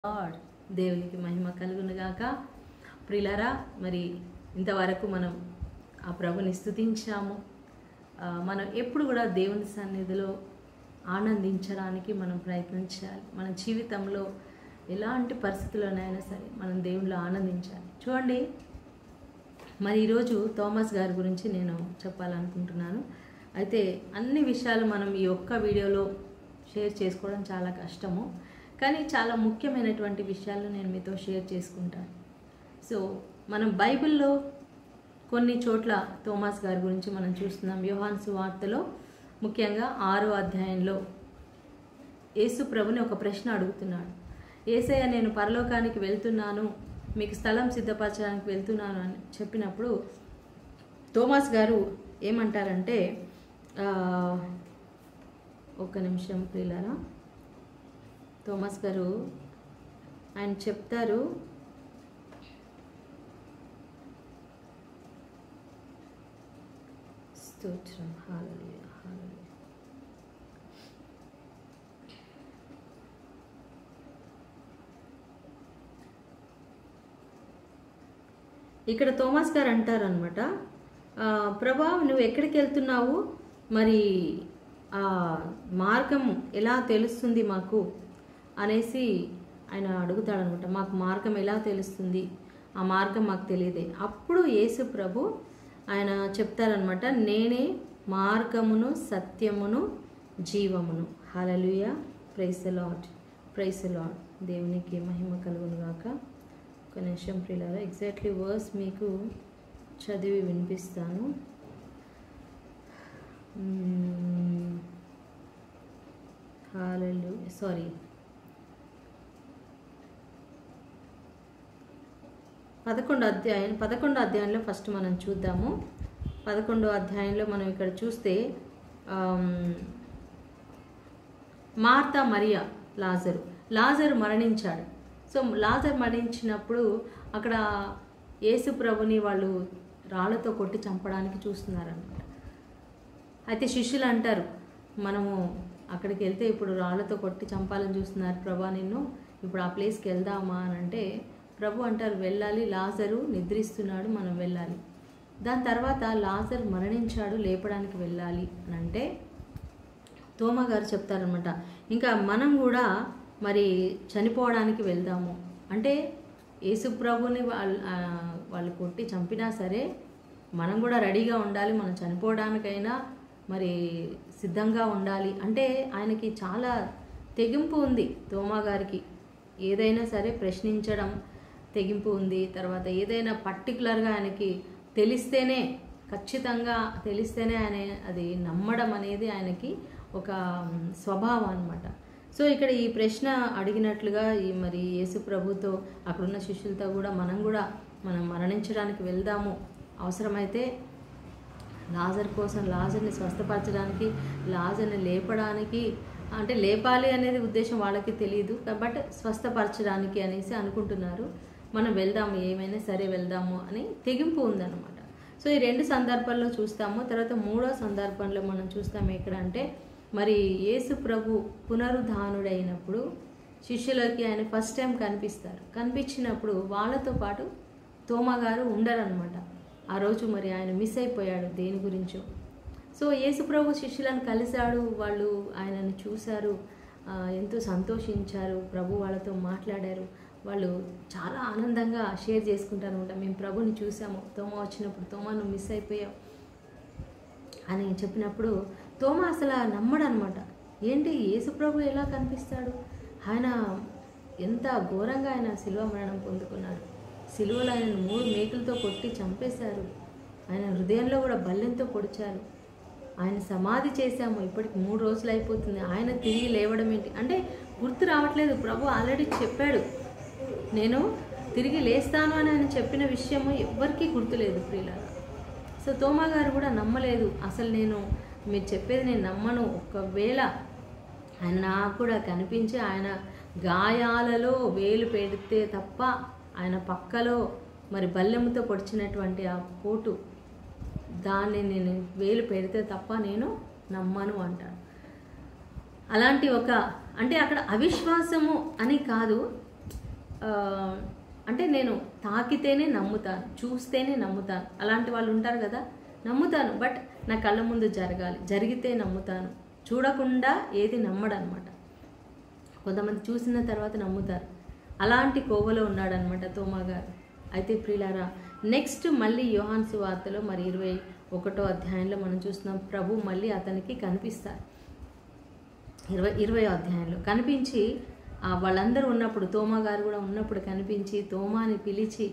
Lord దేవునికి మహిమ కలుగును గాక. ప్రియులారా, మరి ఇంతవరకు మనం ఆ ప్రభుని స్తుతించాము. మనం ఎప్పుడు కూడా దేవుని సన్నిధిలో ఆనందించడానికి మనం ప్రయత్నించాలి. మన జీవితంలో ఎలాంటి పరిస్థితుల్లోనైనా సరే మనం దేవునిలో ఆనందించాలి. చూడండి, మరి ఈరోజు థోమస్ గారి గురించి నేను చెప్పాలనుకుంటున్నాను. అయితే అన్ని విషయాలు మనం ఈ ఒక్క వీడియోలో షేర్ చేసుకోవడం చాలా కష్టము, కానీ చాలా ముఖ్యమైనటువంటి విషయాలు నేను మీతో షేర్ చేసుకుంటాను. సో మనం బైబిల్లో కొన్ని చోట్ల థోమస్ గారి గురించి మనం చూస్తున్నాం. యోహాను సువార్తలో ముఖ్యంగా 6వ అధ్యాయంలో యేసు ప్రభుని ఒక ప్రశ్న అడుగుతున్నాడు. యేసయ్య, నేను పరలోకానికి వెళ్తున్నాను, మీకు స్థలం సిద్ధపరచడానికి వెళ్తున్నాను అని చెప్పినప్పుడు థోమస్ గారు ఏమంటారంటే, ఒక్క నిమిషం ప్రియులారా, థోమస్ గారు ఆయన చెప్తారు, స్తోత్రం, హల్లెలూయా హల్లెలూయా. ఇక్కడ థోమస్ గారు అంటారనమాట, ప్రభా నువ్వు ఎక్కడికి వెళ్తున్నావు, మరి ఆ మార్గం ఎలా తెలుస్తుంది మాకు అనేసి ఆయన అడుగుతాడనమాట. మాకు మార్గం ఎలా తెలుస్తుంది, ఆ మార్గం మాకు తెలియదే. అప్పుడు యేసు ప్రభు ఆయన చెప్తారనమాట, నేనే మార్గమును సత్యమును జీవమును. Hallelujah, praise the Lord, praise the Lord. దేవునికి మహిమ కలుగును గాక. ఒక నిమిషం ప్రియులారా, ఎగ్జాక్ట్లీ వర్స్ మీకు చదివి వినిపిస్తాను. హల్లెలూయా, సారీ, 11వ అధ్యాయంలో ఫస్ట్ మనం చూద్దాము. 11వ అధ్యాయంలో మనం ఇక్కడ చూస్తే మార్తా, మరియా, లాజరు మరణించాడు. సో లాజరు మరణించినప్పుడు అక్కడ యేసు ప్రభుని వాళ్ళు రాళ్లతో కొట్టి చంపడానికి చూస్తున్నారన్నమాట. అయితే శిష్యులు అంటారు, మనము అక్కడికి వెళ్తే ఇప్పుడు రాళ్లతో కొట్టి చంపాలని చూస్తున్నారు ప్రభా నిన్ను, ఇప్పుడు ఆ ప్లేస్కి వెళ్దామా అని అంటే ప్రభు అంటారు, వెళ్ళాలి, లాజరు నిద్రిస్తున్నాడు, మనం వెళ్ళాలి. దాని తర్వాత లాజరు మరణించాడు, లేపడానికి వెళ్ళాలి అని అంటే తోమా గారు చెప్తారనమాట, ఇంకా మనం కూడా మరి చనిపోవడానికి వెళ్దాము అంటే యేసు ప్రభుని వాళ్ళు కొట్టి చంపినా సరే మనం కూడా రెడీగా ఉండాలి, మనం చనిపోవడానికైనా మరి సిద్ధంగా ఉండాలి అంటే ఆయనకి చాలా తెగింపు ఉంది. తోమా గారికి ఏదైనా సరే ప్రశ్నించడం తెగింపు ఉంది. తర్వాత ఏదైనా పర్టికులర్గా ఆయనకి తెలిస్తేనే, ఖచ్చితంగా తెలిస్తేనే ఆయన అది నమ్మడం అనేది ఆయనకి ఒక స్వభావం అన్నమాట. సో ఇక్కడ ఈ ప్రశ్న అడిగినట్లుగా ఈ మరి యేసు ప్రభుతో అక్కడున్న శిష్యులతో కూడా మనం మరణించడానికి వెళ్దాము, అవసరమైతే లాజర్ కోసం, లాజర్ని స్వస్థపరచడానికి, లాజర్ని లేపడానికి, అంటే లేపాలి అనేది ఉద్దేశం వాళ్ళకి తెలియదు, బట్ స్వస్థపరచడానికి అనేసి అనుకుంటున్నారు. మనం వెళ్దాము, ఏమైనా సరే వెళ్దాము అని తెగింపు ఉందన్నమాట. సో ఈ 2 సందర్భాల్లో చూస్తాము. తర్వాత 3వ సందర్భంలో మనం చూస్తాము ఎక్కడ అంటే, మరి యేసు ప్రభు పునరుద్ధానుడైనప్పుడు శిష్యులకి ఆయన ఫస్ట్ టైం కనిపించినప్పుడు వాళ్ళతో పాటు తోమా గారు ఉండరనమాట. ఆ రోజు మరి ఆయన మిస్ అయిపోయాడు దేని గురించో. సో యేసు ప్రభు శిష్యులను కలిశాడు, వాళ్ళు ఆయనను చూశారు, ఎంతో సంతోషించారు, ప్రభు వాళ్ళతో మాట్లాడారు. వాళ్ళు చాలా ఆనందంగా షేర్ చేసుకుంటారు అనమాట, మేము ప్రభుని చూసాము, తోమా వచ్చినప్పుడు తోమా నువ్వు మిస్ అయిపోయావు అని చెప్పినప్పుడు తోమా అసలు నమ్మడనమాట. ఏంటి యేసు ప్రభు ఎలా కనిపిస్తాడు, ఆయన ఎంత ఘోరంగా ఆయన శిలువ మరణం పొందుకున్నాడు, శిలువలో ఆయన 3 మేకులతో కొట్టి చంపేశారు, ఆయన హృదయంలో కూడా బల్లెంతో పొడిచారు, ఆయన సమాధి చేశాము, ఇప్పటికి 3 రోజులు అయిపోతుంది, ఆయన తిరిగి లేవడం ఏంటి అంటే గుర్తు రావట్లేదు. ప్రభు ఆల్రెడీ చెప్పాడు, నేను తిరిగి లేస్తాను అని ఆయన చెప్పిన విషయము ఎవ్వరికీ గుర్తులేదు ప్రియులారా. సో తోమా గారు కూడా నమ్మలేదు, అసలు మీరు చెప్పేది నేను నమ్మను, ఒకవేళ ఆయన నాకు కూడా కనిపించి ఆయన గాయాలలో వేలు పెడితే తప్ప, ఆయన పక్కలో మరి బల్లెముతో పొడిచినటువంటి ఆ పోటు దాన్ని నేను వేలు పెడితే తప్ప నేను నమ్మను అంటాను. అలాంటి అంటే అక్కడ అవిశ్వాసము అని కాదు, అంటే నేను తాకితేనే నమ్ముతాను, చూస్తేనే నమ్ముతాను. అలాంటి వాళ్ళు ఉంటారు కదా, నమ్ముతాను బట్ నా కళ్ళ ముందు జరగాలి, జరిగితే నమ్ముతాను. చూడకుండా ఏది నమ్మడనమాట. కొంతమంది చూసిన తర్వాత నమ్ముతారు. అలాంటి కోవలో ఉన్నాడనమాట తోమా గారు. అయితే ప్రియులారా, నెక్స్ట్ మళ్ళీ యోహాను సువార్తలో మరి 21వ అధ్యాయంలో మనం చూస్తున్నాం, ప్రభు మళ్ళీ అతనికి కనిపిస్తారు. 20వ అధ్యాయంలో కనిపించి వాళ్ళందరూ ఉన్నప్పుడు, తోమా గారు కూడా ఉన్నప్పుడు కనిపించి తోమాని పిలిచి,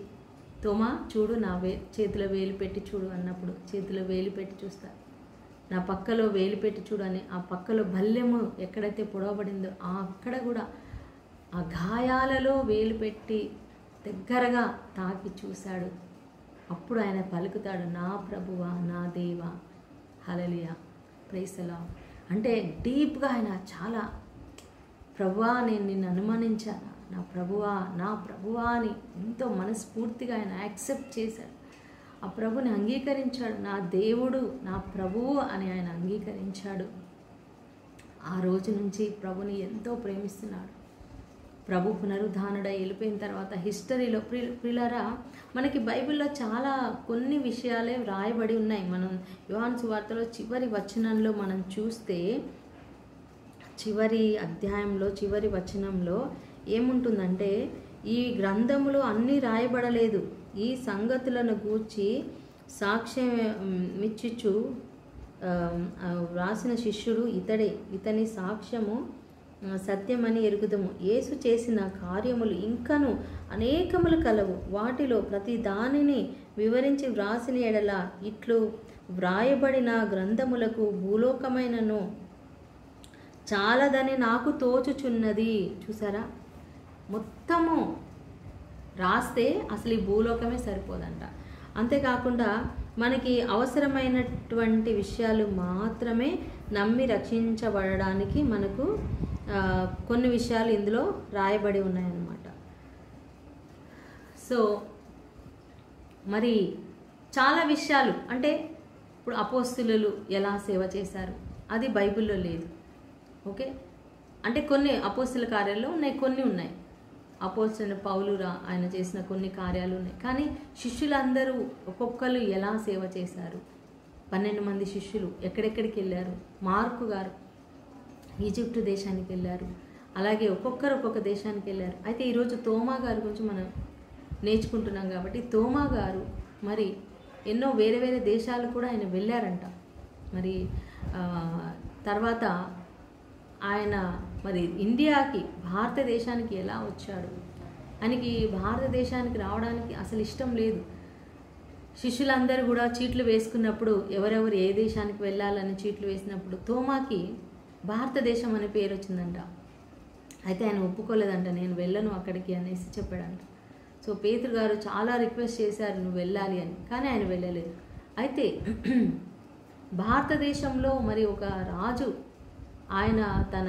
తోమా చూడు, నా చేతిలో వేలు పెట్టి చూడు అన్నప్పుడు చేతిలో వేలు పెట్టి చూస్తారు. నా పక్కలో వేలు పెట్టి చూడు అని ఆ పక్కలో భల్లెము ఎక్కడైతే పొడవబడిందో అక్కడ కూడా ఆ గాయాలలో వేలు పెట్టి దగ్గరగా తాకి చూశాడు. అప్పుడు ఆయన పలుకుతాడు, నా ప్రభువా, నా దేవా, హల్లెలూయా, ప్రైజ్ ది లార్డ్. అంటే డీప్గా ఆయన చాలా, ప్రభువా నేను నిన్ను అనుమానించాను, నా ప్రభువా అని ఎంతో మనస్ఫూర్తిగా ఆయన యాక్సెప్ట్ చేశాడు. ఆ ప్రభుని అంగీకరించాడు. నా దేవుడు, నా ప్రభువు అని ఆయన అంగీకరించాడు. ఆ రోజు నుంచి ప్రభుని ఎంతో ప్రేమిస్తున్నాడు. ప్రభు పునరుద్ధానుడై వెళ్ళిపోయిన తర్వాత హిస్టరీలో ప్రియులారా, మనకి బైబిల్లో చాలా కొన్ని విషయాలే రాయబడి ఉన్నాయి. మనం యోహాను సువార్తలో చివరి వచనంలో మనం చూస్తే, చివరి అధ్యాయంలో చివరి వచనంలో ఏముంటుందంటే, ఈ గ్రంథములో అన్నీ రాయబడలేదు, ఈ సంగతులను గూర్చి సాక్ష్యం ఇచ్చుచు వ్రాసిన శిష్యుడు ఇతడే, ఇతని సాక్ష్యము సత్యమని ఎరుగుదము. యేసు చేసిన కార్యములు ఇంకను అనేకములు కలవు, వాటిలో ప్రతి దానిని వివరించి వ్రాసిన ఎడల ఇట్లు వ్రాయబడిన గ్రంథములకు భూలోకమైనను చాలదని నాకు తోచుచున్నది. చూసారా, మొత్తము రాస్తే అసలు ఈ భూలోకమే సరిపోదంట. అంతేకాకుండా మనకి అవసరమైనటువంటి విషయాలు మాత్రమే నమ్మి రక్షించబడడానికి మనకు కొన్ని విషయాలు ఇందులో రాయబడి ఉన్నాయన్నమాట. సో మరి చాలా విషయాలు, అంటే ఇప్పుడు అపోస్తులు ఎలా సేవ చేశారు అది బైబిల్లో లేదు. ఓకే, అంటే కొన్ని అపోస్తుల కార్యాలు ఉన్నాయి, కొన్ని ఉన్నాయి. అపోస్తులైన పౌలు ఆయన చేసిన కొన్ని కార్యాలు ఉన్నాయి. కానీ శిష్యులందరూ ఒక్కొక్కరు ఎలా సేవ చేశారు, 12 మంది శిష్యులు ఎక్కడెక్కడికి వెళ్ళారు. మార్కు గారు ఈజిప్టు దేశానికి వెళ్ళారు. అలాగే ఒక్కొక్కరు ఒక్కొక్క దేశానికి వెళ్ళారు. అయితే ఈరోజు తోమా గారి గురించి మనం నేర్చుకుంటున్నాం కాబట్టి, తోమా గారు మరి ఎన్నో వేరే వేరే దేశాలు కూడా ఆయన వెళ్ళారంట. మరి తర్వాత ఆయన మరి ఇండియాకి, భారతదేశానికి ఎలా వచ్చాడు, ఆయనకి భారతదేశానికి రావడానికి అసలు ఇష్టం లేదు. శిష్యులందరూ కూడా చీట్లు వేసుకున్నప్పుడు, ఎవరెవరు ఏ దేశానికి వెళ్ళాలని చీట్లు వేసినప్పుడు తోమాకి భారతదేశం అనే పేరు వచ్చిందంట. అయితే ఆయన ఒప్పుకోలేదంట, నేను వెళ్ళను అక్కడికి అనేసి చెప్పాడంట. సో పేతురు గారు చాలా రిక్వెస్ట్ చేశారు నువ్వు వెళ్ళాలి అని, కానీ ఆయన వెళ్ళలేదు. అయితే భారతదేశంలో మరి ఒక రాజు, ఆయన తన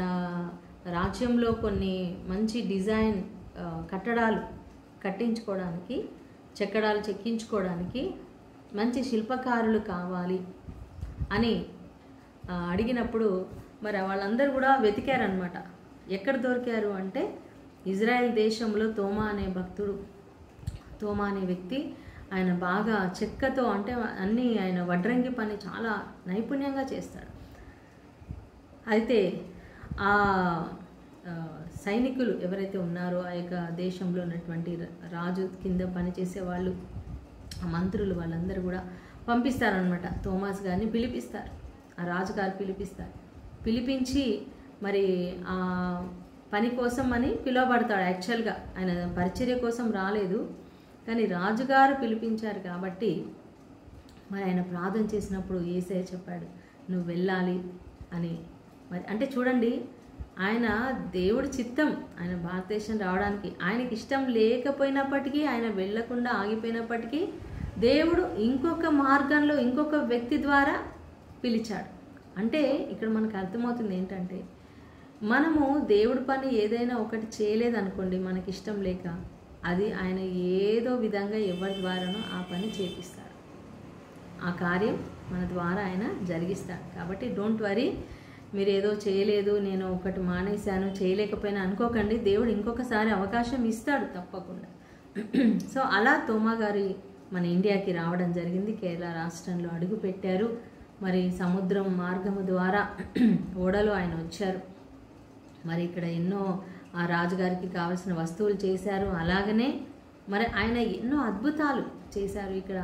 రాజ్యంలో కొన్ని మంచి డిజైన్ కట్టడాలు కట్టించుకోవడానికి, చెక్కడాలు చెక్కించుకోవడానికి మంచి శిల్పకారులు కావాలి అని అడిగినప్పుడు మరి వాళ్ళందరూ కూడా వెతికారనమాట. ఎక్కడ దొరికారు అంటే, ఇజ్రాయెల్ దేశంలో తోమా అనే భక్తుడు, తోమా అనే వ్యక్తి, ఆయన బాగా చెక్కతో, అంటే అన్నీ ఆయన వడ్రంగి పని చాలా నైపుణ్యంగా చేస్తాడు. అయితే ఆ సైనికులు ఎవరైతే ఉన్నారో, ఆ యొక్క దేశంలో ఉన్నటువంటి రాజు కింద పనిచేసే వాళ్ళు, ఆ మంత్రులు, వాళ్ళందరూ కూడా పంపిస్తారనమాట. తోమాస్ గారిని పిలిపిస్తారు, ఆ రాజుగారు పిలిపిస్తారు. పిలిపించి మరి ఆ పని కోసం అని పిలువబడతాడు. యాక్చువల్గా ఆయన పరిచర్య కోసం రాలేదు, కానీ రాజుగారు పిలిపించారు కాబట్టి మరి ఆయన ప్రార్థన చేసినప్పుడు యేసయ్య చెప్పాడు నువ్వు వెళ్ళాలి అని. మరి అంటే చూడండి, ఆయన దేవుడి చిత్తం, ఆయన భారతదేశం రావడానికి ఆయనకి ఇష్టం లేకపోయినప్పటికీ, ఆయన వెళ్ళకుండా ఆగిపోయినప్పటికీ దేవుడు ఇంకొక మార్గంలో ఇంకొక వ్యక్తి ద్వారా పిలిచాడు. అంటే ఇక్కడ మనకు అర్థమవుతుంది ఏంటంటే, మనము దేవుడి పని ఏదైనా ఒకటి చేయలేదనుకోండి, మనకి ఇష్టం లేక, అది ఆయన ఏదో విధంగా ఎవరి ద్వారానో ఆ పని చేపిస్తాడు, ఆ కార్యం మన ద్వారా ఆయన జరిగిస్తాడు. కాబట్టి డోంట్ వరీ, మీరు ఏదో చేయలేదు, నేను ఒకటి మానేశాను, చేయలేకపోయినా అనుకోకండి. దేవుడు ఇంకొకసారి అవకాశం ఇస్తాడు తప్పకుండా. సో అలా తోమా గారి మన ఇండియాకి రావడం జరిగింది. కేరళ రాష్ట్రంలో అడుగు పెట్టారు. మరి సముద్రం మార్గము ద్వారా ఓడలో ఆయన వచ్చారు. మరి ఇక్కడ ఎన్నో ఆ రాజుగారికి కావాల్సిన వస్తువులు చేశారు. అలాగనే మరి ఆయన ఎన్నో అద్భుతాలు చేశారు. ఇక్కడ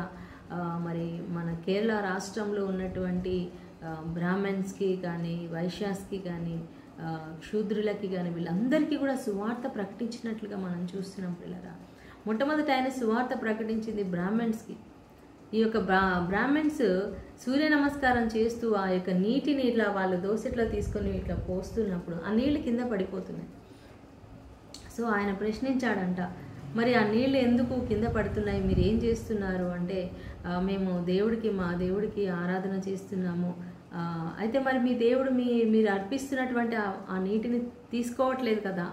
మరి మన కేరళ రాష్ట్రంలో ఉన్నటువంటి బ్రాహ్మణ్స్కి కానీ, వైశ్యాస్కి కానీ, క్షూద్రులకి కానీ వీళ్ళందరికీ కూడా సువార్త ప్రకటించినట్లుగా మనం చూస్తున్నాం పిల్లరా. మొట్టమొదట ఆయన సువార్త ప్రకటించింది బ్రాహ్మణ్స్కి. ఈ యొక్క బ్రాహ్మణ్స్ సూర్య నమస్కారం చేస్తూ ఆ యొక్క నీటిని ఇట్లా వాళ్ళు దోసెట్లో తీసుకొని ఇట్లా పోస్తున్నప్పుడు ఆ నీళ్ళు కింద పడిపోతున్నాయి. సో ఆయన ప్రశ్నించాడంట, మరి ఆ నీళ్ళు ఎందుకు కింద పడుతున్నాయి, మీరు ఏం చేస్తున్నారు అంటే, మేము మా దేవుడికి ఆరాధన చేస్తున్నాము. అయితే మరి మీ దేవుడు మీరు అర్పిస్తున్నటువంటి ఆ నీటిని తీసుకోవట్లేదు కదా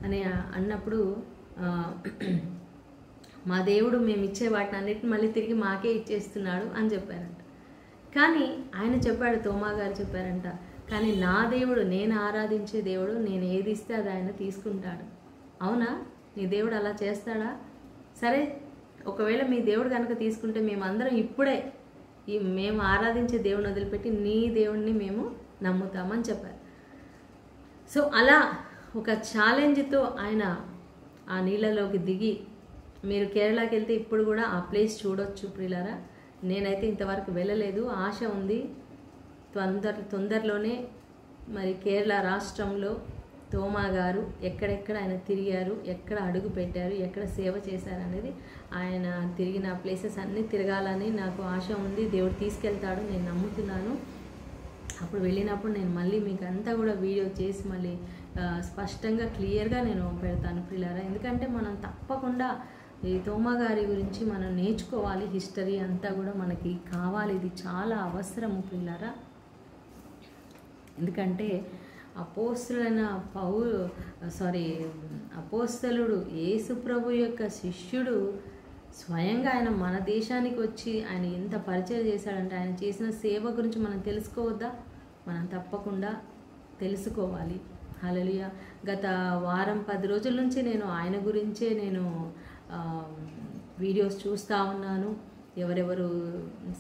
అని అన్నప్పుడు, మా దేవుడు మేము ఇచ్చే వాటిని అన్నిటిని మళ్ళీ తిరిగి మాకే ఇచ్చేస్తున్నాడు అని చెప్పారంట. కానీ ఆయన చెప్పాడు, తోమా గారు చెప్పారంట, కానీ నా దేవుడు, నేను ఆరాధించే దేవుడు, నేను ఏది ఇస్తే అది ఆయన తీసుకుంటాడు. అవునా, నీ దేవుడు అలా చేస్తాడా? సరే, ఒకవేళ మీ దేవుడు కనుక తీసుకుంటే మేమందరం ఇప్పుడే మేము ఆరాధించే దేవుడిని వదిలిపెట్టి నీ దేవుడిని మేము నమ్ముతామని చెప్పారు. సో అలా ఒక ఛాలెంజ్తో ఆయన ఆ నీళ్ళలోకి దిగి, మీరు కేరళకి వెళ్తే ఇప్పుడు కూడా ఆ ప్లేస్ చూడొచ్చు ప్రియులారా. నేనైతే ఇంతవరకు వెళ్ళలేదు, ఆశ ఉంది. తొందరలోనే మరి కేరళ రాష్ట్రంలో తోమా గారు ఎక్కడెక్కడ ఆయన తిరిగారు, ఎక్కడ అడుగు పెట్టారు, ఎక్కడ సేవ చేశారు అనేది, ఆయన తిరిగిన ప్లేసెస్ అన్నీ తిరగాలని నాకు ఆశ ఉంది. దేవుడు తీసుకెళ్తాడు, నేను నమ్ముతున్నాను. అప్పుడు వెళ్ళినప్పుడు నేను మళ్ళీ మీకు అంతా కూడా వీడియో చేసి మళ్ళీ స్పష్టంగా క్లియర్గా నేను పెడతాను ప్రియులారా. ఎందుకంటే మనం తప్పకుండా ఈ తోమా గారి గురించి మనం నేర్చుకోవాలి. హిస్టరీ అంతా కూడా మనకి కావాలి, ఇది చాలా అవసరము ప్రియులారా. ఎందుకంటే అపోస్తలుడు యేసు ప్రభు యొక్క శిష్యుడు స్వయంగా ఆయన మన దేశానికి వచ్చి ఆయన ఎంత పరిచయం చేశాడంటే, ఆయన చేసిన సేవ గురించి మనం తెలుసుకోవద్దా? మనం తప్పకుండా తెలుసుకోవాలి. హల్లెలూయా. గత వారం 10 రోజుల నుంచి నేను ఆయన గురించే వీడియోస్ చూస్తూ ఉన్నాను. ఎవరెవరు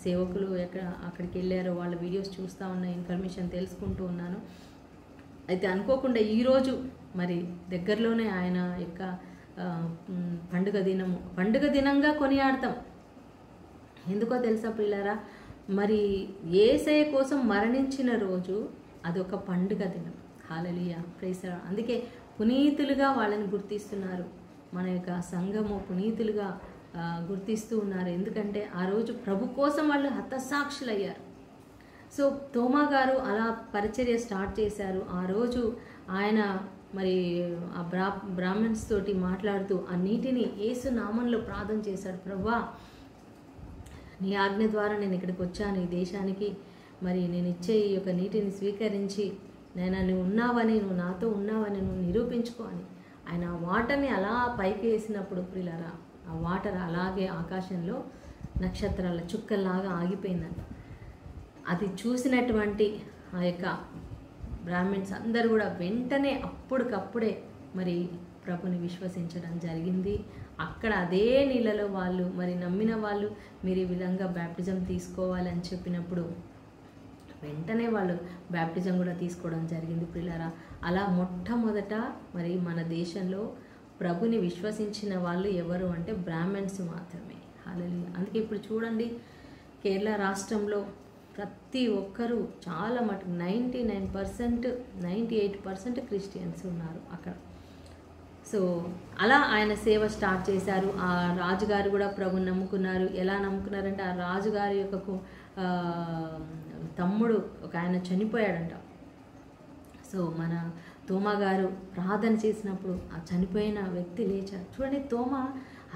సేవకులు అక్కడికి వెళ్ళారో వాళ్ళ వీడియోస్ చూస్తూ ఉన్న ఇన్ఫర్మేషన్ తెలుసుకుంటూ ఉన్నాను. అయితే అనుకోకుండా ఈరోజు మరి దగ్గరలోనే ఆయన యొక్క పండుగ దినంగా కొనియాడతాం. ఎందుకో తెలుసా పిల్లరా, మరి యేసయ్య కోసం మరణించిన రోజు అదొక పండుగ దినం. హల్లెలూయా, ప్రైజ్ లార్డ్. అందుకే పునీతులుగా వాళ్ళని గుర్తిస్తున్నారు. మన యొక్క సంఘము పునీతులుగా గుర్తిస్తూ ఉన్నారు. ఎందుకంటే ఆ రోజు ప్రభు కోసం వాళ్ళు హతసాక్షులయ్యారు. సో తోమా గారు అలా పరిచర్య స్టార్ట్ చేశారు. ఆ రోజు ఆయన మరి ఆ బ్రాహ్మణ్స్ తోటి మాట్లాడుతూ ఆ నీటిని యేసు నామంలో ప్రార్థన చేశాడు. ప్రభువా, నీ ఆజ్ఞ ద్వారా నేను ఇక్కడికి వచ్చాను ఈ దేశానికి, మరి నేను ఇచ్చే ఈ యొక్క నీటిని స్వీకరించి నువ్వు ఉన్నావని, నువ్వు నాతో ఉన్నావని నువ్వు నిరూపించుకో అని ఆయన ఆ వాటర్ని అలా పైకి వేసినప్పుడు ప్రియులారా, ఆ వాటర్ అలాగే ఆకాశంలో నక్షత్రాల చుక్కల్లాగా ఆగిపోయిందంట. అది చూసినటువంటి ఆ యొక్క బ్రాహ్మణ్స్ అందరూ కూడా వెంటనే అప్పటికప్పుడే మరి ప్రభుని విశ్వసించడం జరిగింది. అక్కడ అదే నీళ్ళలో వాళ్ళు మరి నమ్మిన వాళ్ళు మీరు ఈ విధంగా బ్యాప్టిజం తీసుకోవాలని చెప్పినప్పుడు వెంటనే వాళ్ళు బ్యాప్టిజం కూడా తీసుకోవడం జరిగింది ప్రియులారా. అలా మొట్టమొదట మరి మన దేశంలో ప్రభుని విశ్వసించిన వాళ్ళు ఎవరు అంటే బ్రాహ్మణ్స్ మాత్రమే. హల్లెలూయా. అందుకే ఇప్పుడు చూడండి, కేరళ రాష్ట్రంలో ప్రతి ఒక్కరూ చాలా మటుకు 99%, 98% క్రిస్టియన్స్ ఉన్నారు అక్కడ. సో అలా ఆయన సేవ స్టార్ట్ చేశారు. ఆ రాజుగారు కూడా ప్రభుని నమ్ముకున్నారు. ఎలా నమ్ముకున్నారంటే, ఆ రాజుగారి యొక్క తమ్ముడు ఒక ఆయన చనిపోయాడంట. సో మన తోమా గారు ప్రార్థన చేసినప్పుడు ఆ చనిపోయిన వ్యక్తి లేచాడు. చూడండి, తోమా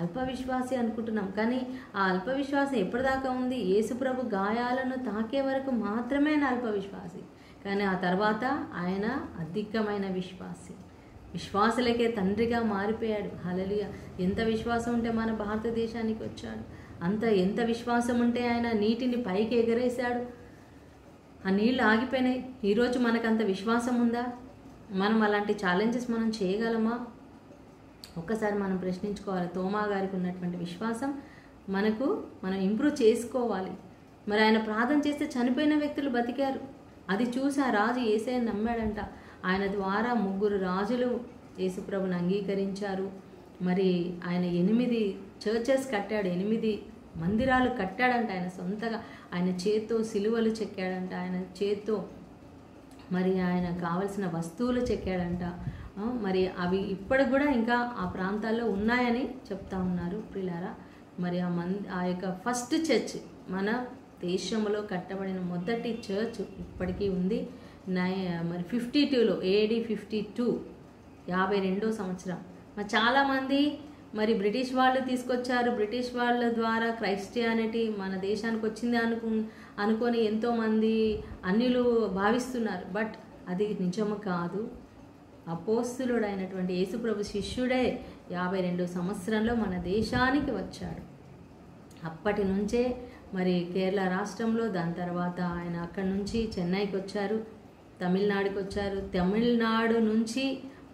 అల్పవిశ్వాసి అనుకుంటున్నాం, కానీ ఆ అల్పవిశ్వాసం ఎప్పటిదాకా ఉంది? యేసుప్రభు గాయాలను తాకే వరకు మాత్రమే ఆయన అల్పవిశ్వాసి. కానీ ఆ తర్వాత ఆయన అధికమైన విశ్వాసి, విశ్వాసులకే తండ్రిగా మారిపోయాడు. హల్లెలూయా. ఎంత విశ్వాసం ఉంటే మన భారతదేశానికి వచ్చాడు, ఎంత విశ్వాసం ఉంటే ఆయన నీటిని పైకి ఎగరేశాడు. ఆ నీళ్ళు ఆగిపోయినాయి. ఈరోజు మనకు అంత విశ్వాసం ఉందా? మనం అలాంటి ఛాలెంజెస్ మనం చేయగలమా? ఒక్కసారి మనం ప్రశ్నించుకోవాలి. తోమా గారికి ఉన్నటువంటి విశ్వాసం మనం ఇంప్రూవ్ చేసుకోవాలి. మరి ఆయన ప్రార్థన చేస్తే చనిపోయిన వ్యక్తులు బతికారు. అది చూసి ఆ రాజు యేసయ్యను నమ్మాడంట. ఆయన ద్వారా 3 రాజులు యేసుప్రభుని అంగీకరించారు. మరి ఆయన 8 చర్చెస్ కట్టాడు, 8 మందిరాలు కట్టాడంట. ఆయన సొంతగా ఆయన చేత్తో సిలువలు చెక్కాడంట, ఆయన చేత్తో మరి ఆయన కావలసిన వస్తువులు చెక్కాడంట. మరి అవి ఇప్పటికి కూడా ఇంకా ఆ ప్రాంతాల్లో ఉన్నాయని చెప్తా ఉన్నారు ప్రియులారా. మరి ఆ యొక్క ఫస్ట్ చర్చ్, మన దేశంలో కట్టబడిన మొదటి చర్చ్ ఇప్పటికీ ఉంది. మరి 52లో AD 52 52వ సంవత్సరం. మరి చాలామంది మరి బ్రిటిష్ వాళ్ళు తీసుకొచ్చారు. బ్రిటిష్ వాళ్ళ ద్వారా క్రైస్టియానిటీ మన దేశానికి వచ్చింది అనుకొని ఎంతోమంది అన్యులు భావిస్తున్నారు. బట్ అది నిజము కాదు. అపోస్తులుడైనటువంటి యేసుప్రభు శిష్యుడే 52వ సంవత్సరంలో మన దేశానికి వచ్చాడు. అప్పటి నుంచే మరి కేరళ రాష్ట్రంలో, దాని తర్వాత ఆయన అక్కడి నుంచి చెన్నైకి వచ్చారు, తమిళనాడుకి వచ్చారు. తమిళనాడు నుంచి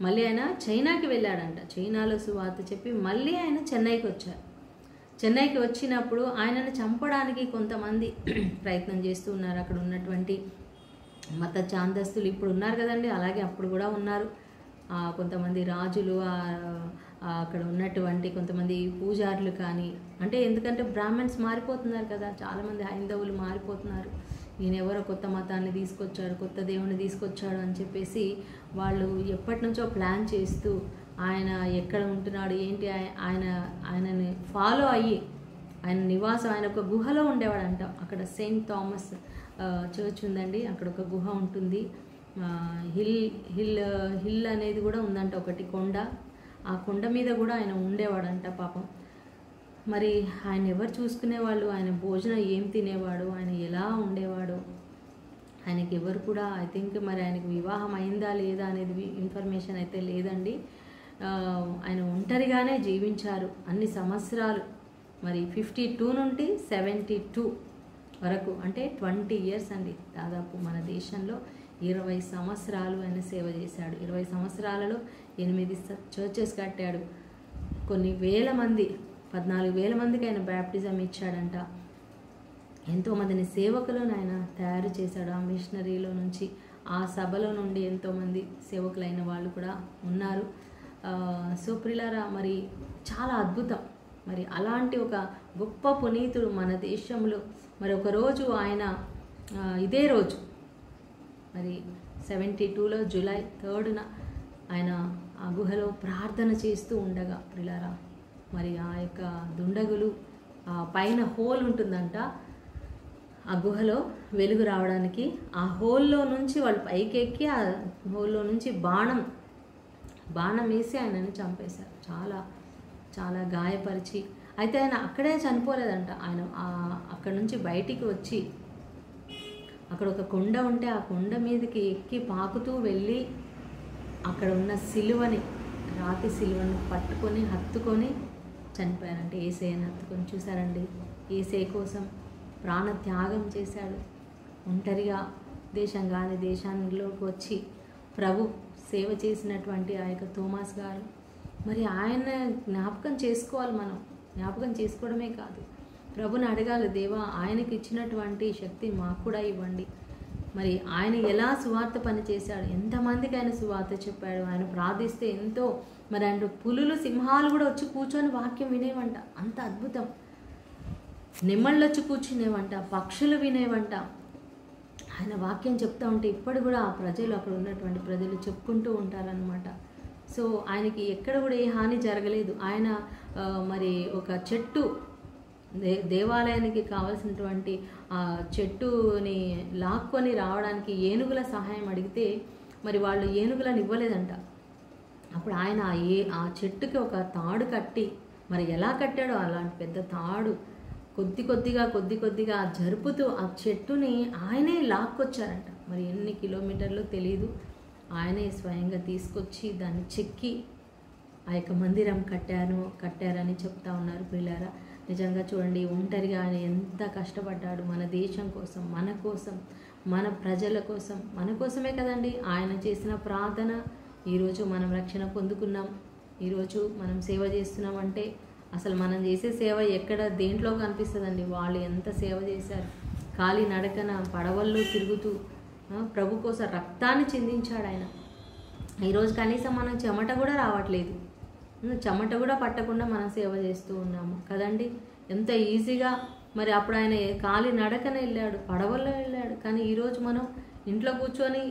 మళ్ళీ ఆయన చైనాకి వెళ్ళాడంట. చైనాలో సువార్త చెప్పి మళ్ళీ ఆయన చెన్నైకి వచ్చారు. చెన్నైకి వచ్చినప్పుడు ఆయనను చంపడానికి కొంతమంది ప్రయత్నం చేస్తూ ఉన్నారు. అక్కడ ఉన్నటువంటి మత ఛాందస్తులు ఇప్పుడు ఉన్నారు కదండి, అలాగే అప్పుడు కూడా ఉన్నారు. కొంతమంది రాజులు, అక్కడ ఉన్నటువంటి కొంతమంది పూజారులు కానీ, అంటే ఎందుకంటే బ్రాహ్మణ్స్ మారిపోతున్నారు కదా, చాలామంది హైందవులు మారిపోతున్నారు. ఈయన ఎవరో కొత్త మతాన్ని తీసుకొచ్చాడు, కొత్త దేవుని తీసుకొచ్చాడు అని చెప్పేసి వాళ్ళు ఎప్పటి నుంచో ప్లాన్ చేస్తూ ఆయన ఎక్కడ ఉంటున్నాడు ఏంటి ఆయనని ఫాలో అయ్యి ఆయన నివాసం, ఆయన ఒక గుహలో ఉండేవాడంట. అక్కడ సెయింట్ థామస్ చర్చ్ ఉందండి, అక్కడ ఒక గుహ ఉంటుంది. హిల్ అనేది కూడా ఉందంట, ఒకటి కొండ. ఆ కొండ మీద కూడా ఆయన ఉండేవాడంట పాపం. మరి ఆయన ఎవరు చూసుకునేవాళ్ళు, ఆయన భోజనం ఏం తినేవాడు, ఆయన ఎలా ఉండేవాడు, ఆయనకి ఎవరు కూడా ఐ థింక్ మరి ఆయనకు వివాహం అయిందా లేదా అనేది ఇన్ఫర్మేషన్ అయితే లేదండి. ఆయన ఒంటరిగానే జీవించారు అన్ని సంవత్సరాలు. మరి 52 నుండి 72 వరకు, అంటే 20 years అండి. దాదాపు మన దేశంలో 20 సంవత్సరాలు ఆయన సేవ చేశాడు. 20 సంవత్సరాలలో 8 చర్చెస్ కట్టాడు. కొన్ని వేల మంది, 14,000 మందికి ఆయన బ్యాప్టిజం ఇచ్చాడంట. ఎంతోమందిని సేవకులను ఆయన తయారు చేశాడు. ఆ మిషనరీలో నుంచి, ఆ సభలో నుండి ఎంతోమంది సేవకులైన వాళ్ళు కూడా ఉన్నారు. సో ప్రియులారా, మరి చాలా అద్భుతం. మరి అలాంటి ఒక గొప్ప పునీతుడు మన దేశంలో మరి ఒకరోజు ఆయన ఇదే రోజు మరి 72లో జూలై 3న ఆయన ఆ గుహలో ప్రార్థన చేస్తూ ఉండగా ప్రియులారా, మరి ఆ యొక్క దుండగులు ఆ పైన హోల్ ఉంటుందంట, ఆ గుహలో వెలుగు రావడానికి ఆ హోల్లో నుంచి వాళ్ళు పైకి ఎక్కి ఆ హోల్లో నుంచి బాణం వేసి ఆయనని చంపేశారు. చాలా చాలా గాయపరిచి. అయితే ఆయన అక్కడే చనిపోలేదంట. ఆయన అక్కడ నుంచి బయటికి వచ్చి అక్కడ ఒక కొండ ఉంటే ఆ కొండ మీదకి ఎక్కి పాకుతూ వెళ్ళి అక్కడ ఉన్న రాతి సిలువని పట్టుకొని హత్తుకొని చనిపోయారంటే. యేసయ్యని హత్తుకొని. చూసారండి, యేసయ్య కోసం ప్రాణ త్యాగం చేశాడు. ఒంటరిగా దేశం కాని దేశాల్లోకి వచ్చి ప్రభు సేవ చేసినటువంటి ఆ యొక్క థోమాస్ గారు. మరి ఆయన జ్ఞాపకం చేసుకోవాలి. మనం జ్ఞాపకం చేసుకోవడమే కాదు, ప్రభుని అడగాలి, దేవా ఆయనకి ఇచ్చినటువంటి శక్తి మాకు కూడా ఇవ్వండి. మరి ఆయన ఎలా సువార్త పని చేశాడు, ఎంతమందికి ఆయన సువార్త చెప్పాడు, ఆయన ప్రార్థిస్తే ఎంతో. మరి ఆయన పులులు, సింహాలు కూడా వచ్చి కూర్చొని వాక్యం వినేవంట. అంత అద్భుతం. నెమళ్ళు వచ్చి కూర్చునేవంట, పక్షులు వినేవంట. ఆయన వాక్యం చెప్తా ఉంటే ఇప్పటి కూడా ఆ ప్రజలు, అక్కడ ఉన్నటువంటి ప్రజలు చెప్పుకుంటూ ఉంటారనమాట. సో ఆయనకి ఎక్కడ కూడా ఏ హాని జరగలేదు. ఆయన మరి ఒక చెట్టు, దేవాలయానికి కావాల్సినటువంటి ఆ చెట్టుని లాక్కొని రావడానికి ఏనుగుల సహాయం అడిగితే మరి వాళ్ళు ఏనుగులను ఇవ్వలేదంట. అప్పుడు ఆయన ఆ చెట్టుకి ఒక తాడు కట్టి, మరి ఎలా కట్టాడో అలాంటి పెద్ద తాడు కొద్ది కొద్దిగా జరుపుతూ ఆ చెట్టుని ఆయనే లాక్కొచ్చారంట. మరి ఎన్ని కిలోమీటర్లు తెలియదు. ఆయనే స్వయంగా తీసుకొచ్చి దాన్ని చెక్కి ఆ యొక్క మందిరం కట్టారని చెప్తా ఉన్నారు ప్రియులారా. నిజంగా చూడండి, ఒంటరిగా ఆయన ఎంత కష్టపడ్డాడు మన దేశం కోసం, మన కోసం. మన ప్రజల కోసం, మన కోసమే కదండి ఆయన చేసిన ప్రార్థన. ఈరోజు మనం రక్షణ పొందుకున్నాం, ఈరోజు మనం సేవ చేస్తున్నామంటే అసలు మనం చేసే సేవ ఎక్కడ దేంట్లో కనిపిస్తుందండి? వాళ్ళు ఎంత సేవ చేశారు, కాలి నడకన పడవల్లో తిరుగుతూ ప్రభు కోసం రక్తాన్ని చిందించాడు ఆయన. ఈరోజు కనీసం మనం చెమట కూడా రావట్లేదు, చెమట కూడా పట్టకుండా మనం సేవ చేస్తూ ఉన్నాము కదండి. ఎంత ఈజీగా మరి అప్పుడు ఆయన కాలి నడకన వెళ్ళాడు, పడవల్లో వెళ్ళాడు. కానీ ఈరోజు మనం ఇంట్లో కూర్చొని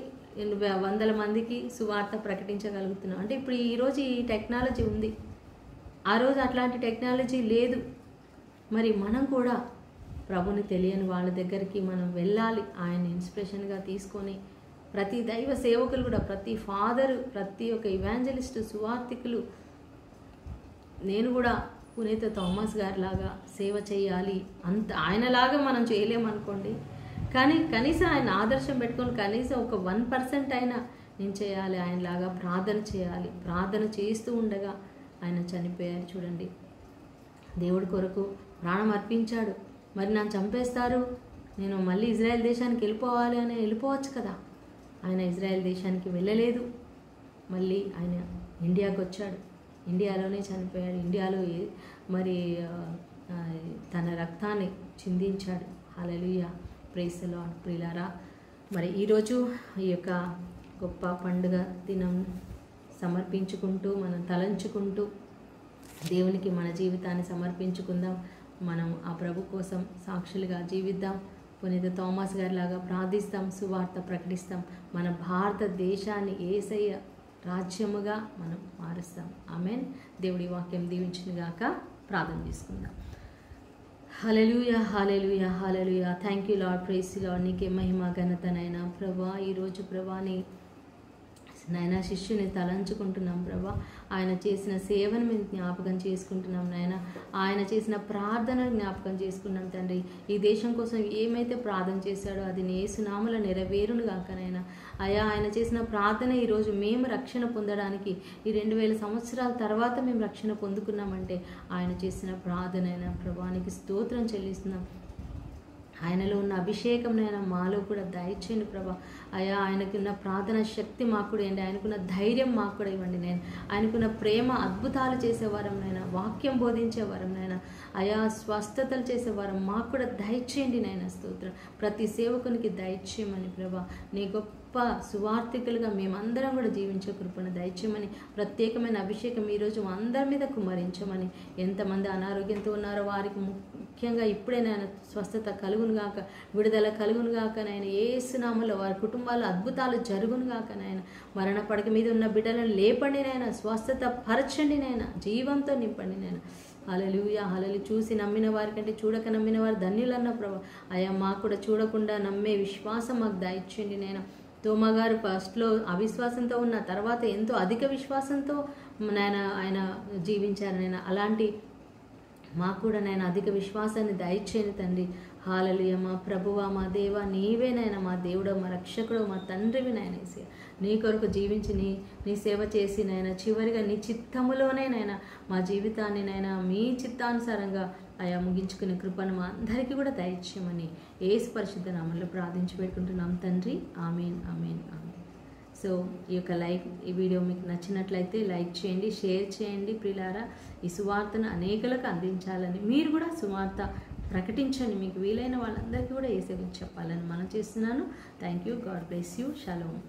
వందల మందికి సువార్త ప్రకటించగలుగుతున్నాం. అంటే ఇప్పుడు ఈరోజు ఈ టెక్నాలజీ ఉంది, ఆ రోజు అట్లాంటి టెక్నాలజీ లేదు. మరి మనం కూడా ప్రభుని తెలియని వాళ్ళ దగ్గరికి మనం వెళ్ళాలి, ఆయన ఇన్స్పిరేషన్గా తీసుకొని. ప్రతి దైవ సేవకులు కూడా, ప్రతి ఫాదరు, ప్రతి ఒక్క ఇవాంజలిస్టు, సువార్థికులు, నేను కూడా పునీత థామస్ గారిలాగా సేవ చేయాలి. అంత ఆయనలాగా మనం చేయలేమనుకోండి, కానీ కనీసం ఆయన ఆదర్శం పెట్టుకొని కనీసం ఒక 1% అయినా నేను చేయాలి, ఆయనలాగా ప్రార్థన చేయాలి. ప్రార్థన చేస్తూ ఉండగా ఆయన చనిపోయారు చూడండి. దేవుడి కొరకు ప్రాణం అర్పించాడు. మరి నన్ను చంపేస్తారు, నేను మళ్ళీ ఇజ్రాయెల్ దేశానికి వెళ్ళిపోవాలి అని వెళ్ళిపోవచ్చు కదా. ఆయన ఇజ్రాయెల్ దేశానికి వెళ్ళలేదు, మళ్ళీ ఆయన ఇండియాకి వచ్చాడు, ఇండియాలోనే చనిపోయాడు. ఇండియాలో మరి తన రక్తాన్ని చిందించాడు. హల్లెలూయా, ప్రైజ్ ది లార్డ్. ప్రియులారా, మరి ఈరోజు ఈ యొక్క గొప్ప పండుగ దినం సమర్పించుకుంటూ, మనం తలంచుకుంటూ దేవునికి మన జీవితాన్ని సమర్పించుకుందాం. మనం ఆ ప్రభు కోసం సాక్షులుగా జీవిద్దాం. పునీత థామస్ గారిలాగా ప్రార్థిస్తాం, సువార్త ప్రకటిస్తాం. మన భారతదేశాన్ని యేసయ్య రాజ్యముగా మనం మారుస్తాం. ఆమేన్. దేవుడి వాక్యం దీవించునుగాక. ప్రార్థన చేసుకుందాం. Hallelujah, hallelujah, hallelujah. Thank you Lord, praise the Lord. నీకే మహిమ ఘనత నైనా ప్రభా. ఈరోజు ప్రభాని నాయన శిష్యుని తలంచుకుంటున్నాం ప్రభా. ఆయన చేసిన సేవను మేము జ్ఞాపకం చేసుకుంటున్నాం నాయన. ఆయన చేసిన ప్రార్థనను జ్ఞాపకం చేసుకున్నాం తండ్రి. ఈ దేశం కోసం ఏమైతే ప్రార్థన చేశాడో అది యేసునామములో నెరవేరును గాక నాయన. అయా, ఆయన చేసిన ప్రార్థన ఈరోజు మేము రక్షణ పొందడానికి, ఈ 2000 సంవత్సరాల తర్వాత మేము రక్షణ పొందుకున్నామంటే ఆయన చేసిన ప్రార్థన అయినా ప్రభానికి స్తోత్రం చెల్లిస్తున్నాం. ఆయనలో ఉన్న అభిషేకం నైనా మాలో కూడా దయచేయండి ప్రభా. అయా, ఆయనకున్న ప్రార్థన శక్తి మాకు కూడా ఇవ్వండి, ఆయనకున్న ధైర్యం మాకు కూడా ఇవ్వండి నేను. ఆయనకున్న ప్రేమ అద్భుతాలు చేసేవారం నైనా, వాక్యం బోధించేవారం నైనా, అయా స్వస్థతలు చేసేవారం మాకు కూడా దయచేయండి నైనా. స్తోత్రం. ప్రతి సేవకునికి దయచేయమని ప్రభా. నీ గొప్ప సువార్థికులుగా మేమందరం కూడా జీవించే కృపను దయచేయమని, ప్రత్యేకమైన అభిషేకం ఈరోజు అందరి మీద కుమ్మరించమని. ఎంతమంది అనారోగ్యంతో ఉన్నారో వారికి ముఖ్యంగా ఇప్పుడే నాయన స్వస్థత కలుగునుగాక, విడుదల కలుగునుగాక నాయన. యేసు నామములో వారి కుటుంబాల్లో అద్భుతాలు జరుగునుగాక నాయన. మరణ పడక మీద ఉన్న బిడ్డలను లేపండి నాయన, స్వస్థత పరచండి నాయన, జీవంతో నింపండి నాయన. హల్లెలూయా, హల్లెలూయా. చూసి నమ్మిన వారి కంటే చూడక నమ్మిన వారు ధన్యులన్న ప్రభా. అయ్యా, మాకు కూడా చూడకుండా నమ్మే విశ్వాసం మాకు దయచేయండి నాయన. తోమా గారు ఫస్ట్లో అవిశ్వాసంతో ఉన్న తర్వాత ఎంతో అధిక విశ్వాసంతో ఆయన జీవించారు నాయన. అలాంటి మాకు కూడా నేను అధిక విశ్వాసాన్ని దయచేయను తండ్రి. హల్లెలూయా. మా ప్రభువా, మా దేవా, నీవేనైనా మా దేవుడు, మా రక్షకుడు, మా తండ్రివి నాయన. నీ కొరకు జీవించి నీ సేవ చేసి నాయన, చివరిగా నీ చిత్తములోనేనైనా మా జీవితాన్ని నైనా మీ చిత్తానుసారంగా అయా ముగించుకునే కృపను మా అందరికీ కూడా దయచేయమని యేసు పరిశుద్ధ నామములో ప్రార్థించి పెట్టుకుంటున్నాం తండ్రి. ఆమేన్, ఆమేన్, ఆమేన్. సో ఈ వీడియో మీకు నచ్చినట్లయితే లైక్ చేయండి, షేర్ చేయండి ప్రియులారా. ఈ సువార్తను అనేకులకు అందించాలని, మీరు కూడా సువార్త ప్రకటించండి. మీకు వీలైన వాళ్ళందరికీ కూడా యేసు గురించి చెప్పాలని మనం చేస్తున్నాను. Thank you. God bless you. Shalom.